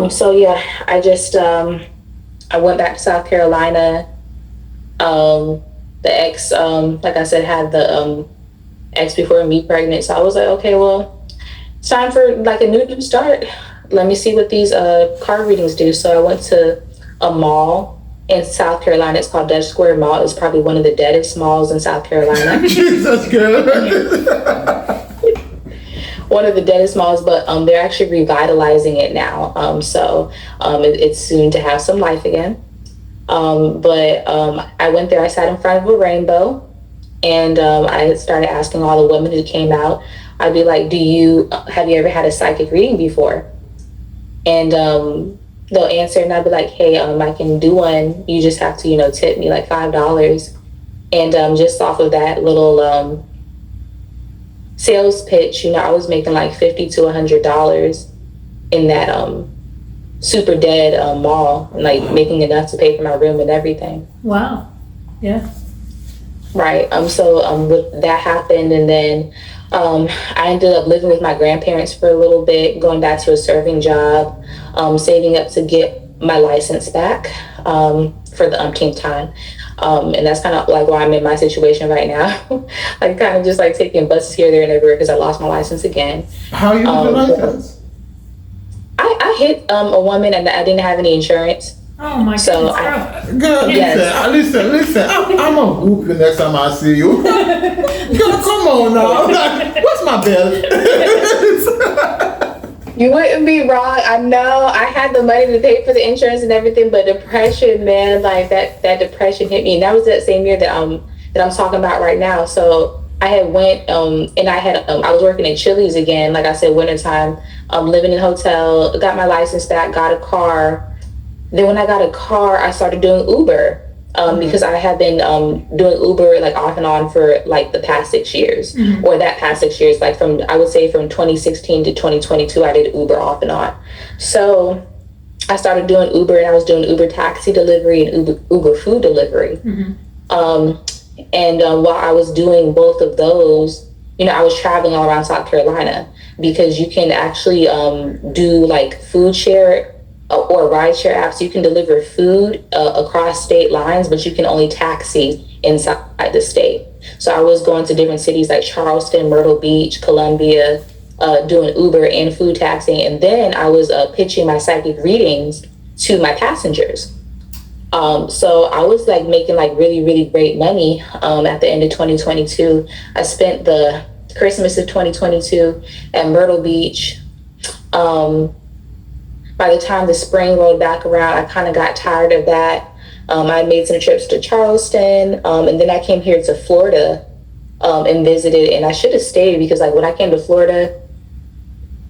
So yeah, I went back to South Carolina. The ex, like I said, had the ex before me pregnant. So I was like, okay, well, it's time for like a new start. Let me see what these card readings do. So I went to a mall in South Carolina. It's called Dutch Square Mall. It's probably one of the deadest malls in South Carolina. Jesus, good. One of the deadest malls, but they're actually revitalizing it now. It's soon to have some life again. I went there. I sat in front of a rainbow, and I started asking all the women who came out. I'd be like, have you ever had a psychic reading before? And they'll answer, and I'd be like, hey, I can do one. You just have to, tip me like $5. And just off of that little sales pitch, I was making like $50 to $100 in that super dead mall, and like making enough to pay for my room and everything. Wow. Yeah. Right. With that happened, and then I ended up living with my grandparents for a little bit, going back to a serving job, saving up to get my license back for the umpteenth time. And that's kind of like why I'm in my situation right now. Like kind of just like taking buses here, there, and everywhere because I lost my license again. How you lose your license? I hit a woman and I didn't have any insurance. Oh my goodness. Girl, Yes. listen. I'm gonna whoop you next time I see you. Girl, come on now. What's my bill? You wouldn't be wrong. I know I had the money to pay for the insurance and everything, but depression, man, like that depression hit me. And that was that same year that I'm talking about right now. So I had went and I was working at Chili's again, like I said, wintertime, living in a hotel, got my license back, got a car. Then when I got a car, I started doing Uber because I had been doing Uber like off and on for like the past 6 years, or that past 6 years, like from 2016 to 2022, I did Uber off and on. So I started doing Uber, and I was doing Uber taxi delivery and Uber food delivery. While I was doing both of those, I was traveling all around South Carolina because you can actually do like food share or rideshare apps. You can deliver food across state lines, but you can only taxi inside the state. So I was going to different cities like Charleston, Myrtle Beach, Columbia, doing Uber and food taxing. And then I was pitching my psychic readings to my passengers. So I was like making like really, really great money at the end of 2022. I spent the Christmas of 2022 at Myrtle Beach. By the time the spring rolled back around, I kind of got tired of that. I made some trips to Charleston, and then I came here to Florida and visited. And I should have stayed because, like, when I came to Florida,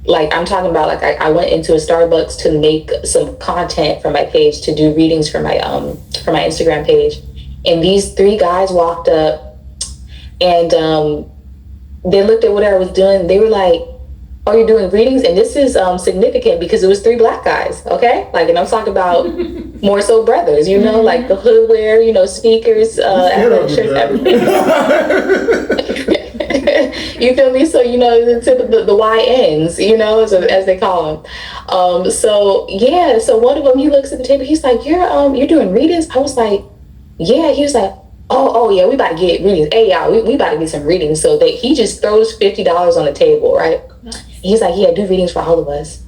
like I'm talking about, like I went into a Starbucks to make some content for my page, to do readings for my Instagram page, and these 3 guys walked up, and they looked at what I was doing. They were like, oh, you're doing readings? And this is significant because it was 3 Black guys, okay? Like, and I'm talking about more so brothers, like the hoodwear, sneakers, shirts, everything. You feel me? So, the YNs, as they call them. So one of them, he looks at the table, he's like, you're doing readings? I was like, yeah. He was like, oh yeah, we about to get readings. Hey, y'all, we about to get some readings. So he just throws $50 on the table, right? He's like, yeah, do readings for all of us.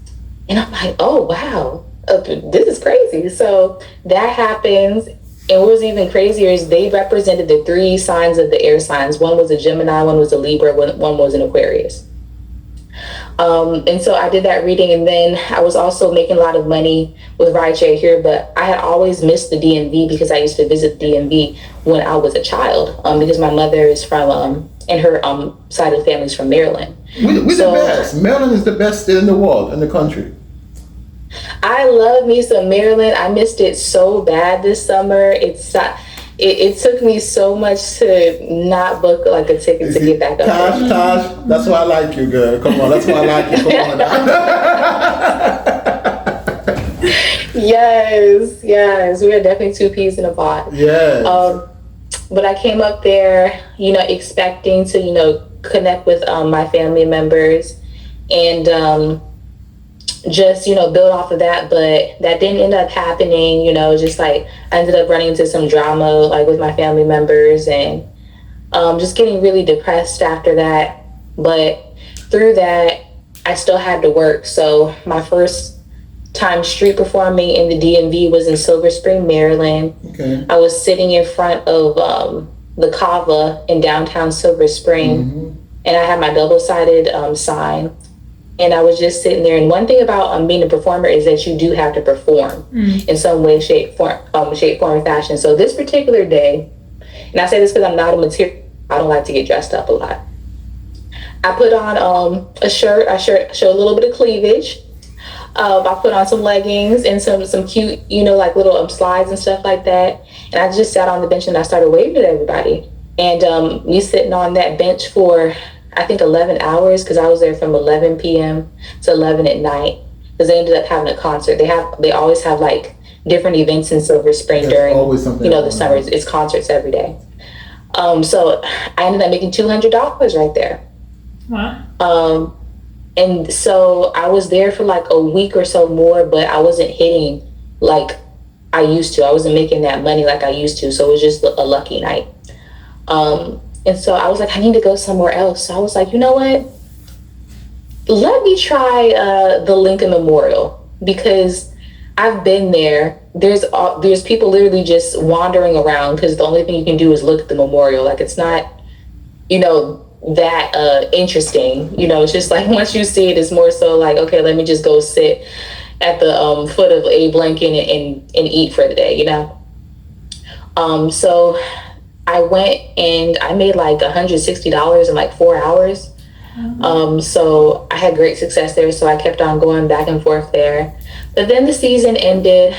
And I'm like, oh, wow, this is crazy. So that happens. And what was even crazier is they represented the 3 signs of the air signs. One was a Gemini, one was a Libra, one was an Aquarius. And so I did that reading, and then I was also making a lot of money with rideshare here, but I had always missed the DMV because I used to visit the DMV when I was a child, because my mother is from, and her side of the family is from Maryland. We're the best. Maryland is the best state in the world, in the country. I love me some Maryland. I missed it so bad this summer. It took me so much to not book like a ticket to get back up there. Tash, that's why I like you, girl. Come on, that's why I like you. Come on now. Yes. We are definitely 2 peas in a pod. Yes. But I came up there, expecting to, connect with my family members. And just, build off of that. But that didn't end up happening, just like I ended up running into some drama like with my family members and just getting really depressed after that. But through that, I still had to work. So my first time street performing in the DMV was in Silver Spring, Maryland. Okay. I was sitting in front of the Kava in downtown Silver Spring, and I had my double-sided sign. And I was just sitting there. And one thing about being a performer is that you do have to perform in some way, shape, form, and fashion. So this particular day, and I say this because I'm not a material, I don't like to get dressed up a lot. I put on a shirt. I show a little bit of cleavage. I put on some leggings and some cute, like little slides and stuff like that. And I just sat on the bench and I started waving at everybody. And me sitting on that bench for, I think, 11 hours, because I was there from 11 p.m. to 11 at night, because they ended up having a concert. They always have like different events in Silver Spring during, the summers. It's concerts every day. So I ended up making $200 right there. Wow. And so I was there for like a week or so more, but I wasn't hitting like I used to. I wasn't making that money like I used to. So it was just a lucky night. And so I was like, I need to go somewhere else. So I was like, you know what? Let me try the Lincoln Memorial, because I've been there. There's people literally just wandering around, because the only thing you can do is look at the memorial. Like, it's not, that interesting. It's just like, once you see it, it's more so like, okay, let me just go sit at the foot of Abe Lincoln and eat for the day, So I went and I made like $160 in like 4 hours. So I had great success there. So I kept on going back and forth there. But then the season ended.